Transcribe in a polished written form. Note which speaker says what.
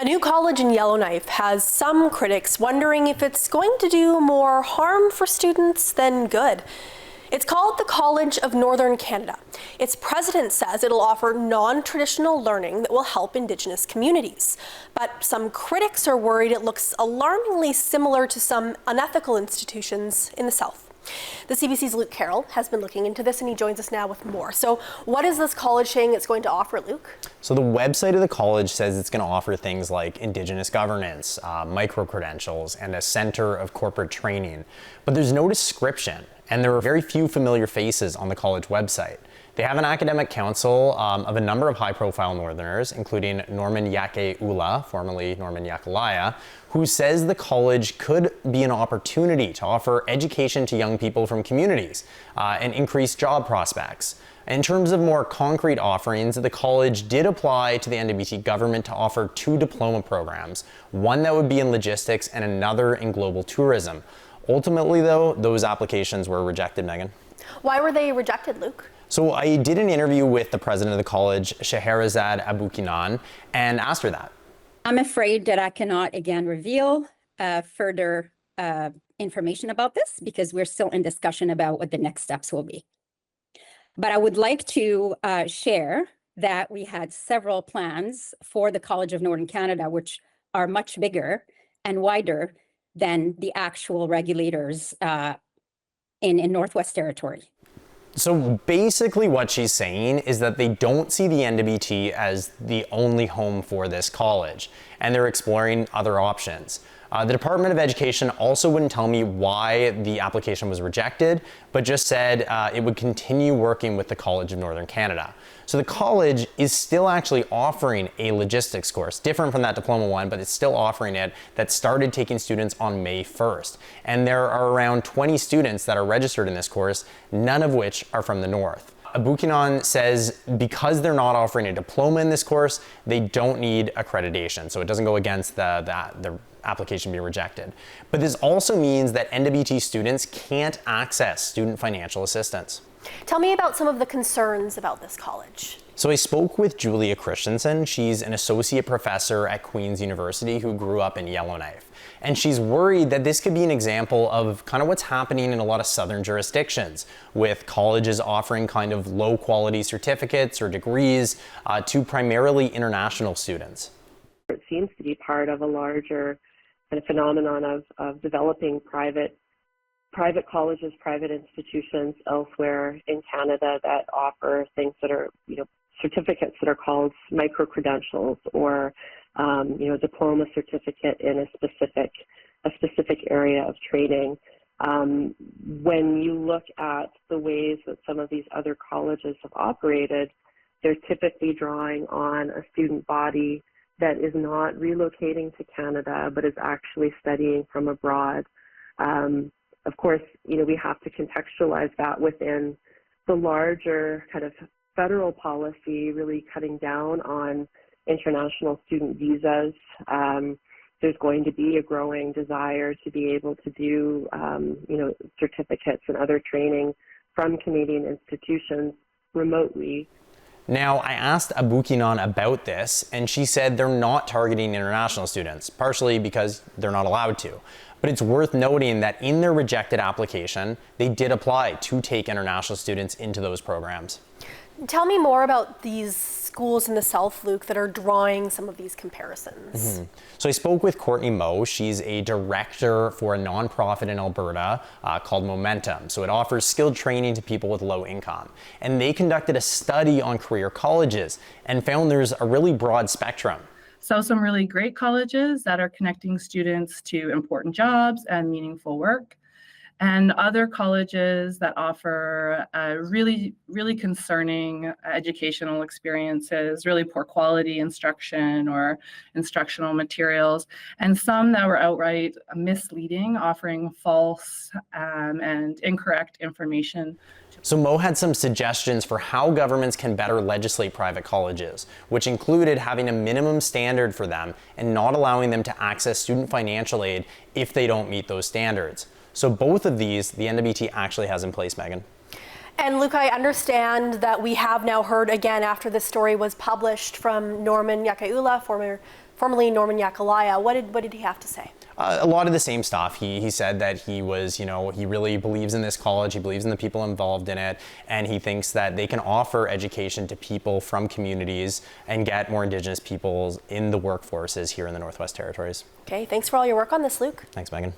Speaker 1: A new college in Yellowknife has some critics wondering if it's going to do more harm for students than good. It's called the College of Northern Canada. Its president says it'll offer non-traditional learning that will help Indigenous communities. But some critics are worried it looks alarmingly similar to some unethical institutions in the South. The CBC's Luke Carroll has been looking into this and he joins us now with more. So what is this college saying it's going to offer, Luke?
Speaker 2: So the website of the college says it's going to offer things like Indigenous governance, micro-credentials, and a center of corporate training. But there's no description, and there are very few familiar faces on the college website. They have an academic council of a number of high-profile Northerners, including Norman Yake-Ula, formerly Norman Yakalaya, who says the college could be an opportunity to offer education to young people from communities and increase job prospects. In terms of more concrete offerings, the college did apply to the NWT government to offer 2 diploma programs, one that would be in logistics and another in global tourism. Ultimately, though, those applications were rejected, Megan.
Speaker 1: Why were they rejected, Luke?
Speaker 2: So I did an interview with the president of the college, Scheherazade Aboukinan, and asked her that.
Speaker 3: I'm afraid that I cannot again reveal further information about this because we're still in discussion about what the next steps will be. But I would like to share that we had several plans for the College of Northern Canada, which are much bigger and wider than the actual regulators in Northwest Territory.
Speaker 2: So basically what she's saying is that they don't see the NWT as the only home for this college, and they're exploring other options. The Department of Education also wouldn't tell me why the application was rejected, but just said it would continue working with the College of Northern Canada. So the college is still actually offering a logistics course, different from that diploma one, but it's still offering it, that started taking students on May 1st. And there are around 20 students that are registered in this course, none of which are from the North. Aboukinan says because they're not offering a diploma in this course, they don't need accreditation. So it doesn't go against the application being rejected. But this also means that NWT students can't access student financial assistance.
Speaker 1: Tell me about some of the concerns about this college.
Speaker 2: So I spoke with Julia Christensen. She's an associate professor at Queen's University who grew up in Yellowknife. And she's worried that this could be an example of kind of what's happening in a lot of southern jurisdictions, with colleges offering kind of low quality certificates or degrees to primarily international students.
Speaker 4: It seems to be part of a larger kind of phenomenon of developing private colleges, private institutions elsewhere in Canada that offer things that are, certificates that are called micro-credentials or, diploma certificate in a specific area of training. When you look at the ways that some of these other colleges have operated, they're typically drawing on a student body that is not relocating to Canada, but is actually studying from abroad. Of course, we have to contextualize that within the larger kind of federal policy, really cutting down on international student visas. There's going to be a growing desire to be able to do, certificates and other training from Canadian institutions remotely.
Speaker 2: Now, I asked Aboukinan about this, and she said they're not targeting international students, partially because they're not allowed to. But it's worth noting that in their rejected application, they did apply to take international students into those programs.
Speaker 1: Tell me more about these schools in the South, Luke, that are drawing some of these comparisons.
Speaker 2: So I spoke with Courtney Moe. She's a director for a nonprofit in Alberta called Momentum. So it offers skilled training to people with low income. And they conducted a study on career colleges and found there's a really broad spectrum.
Speaker 5: So some really great colleges that are connecting students to important jobs and meaningful work, and other colleges that offer really, really concerning educational experiences, really poor quality instruction or instructional materials, and some that were outright misleading, offering false and incorrect information.
Speaker 2: So Mo had some suggestions for how governments can better legislate private colleges, which included having a minimum standard for them and not allowing them to access student financial aid if they don't meet those standards. So both of these, the NWT actually has in place, Megan.
Speaker 1: And Luke, I understand that we have now heard again after this story was published from Norman Yake-Ula, formerly Norman Yakalaya. What did he have to say?
Speaker 2: A lot of the same stuff. He said that he was, he really believes in this college, he believes in the people involved in it, and he thinks that they can offer education to people from communities and get more Indigenous peoples in the workforces here in the Northwest Territories.
Speaker 1: Okay, thanks for all your work on this, Luke.
Speaker 2: Thanks, Megan.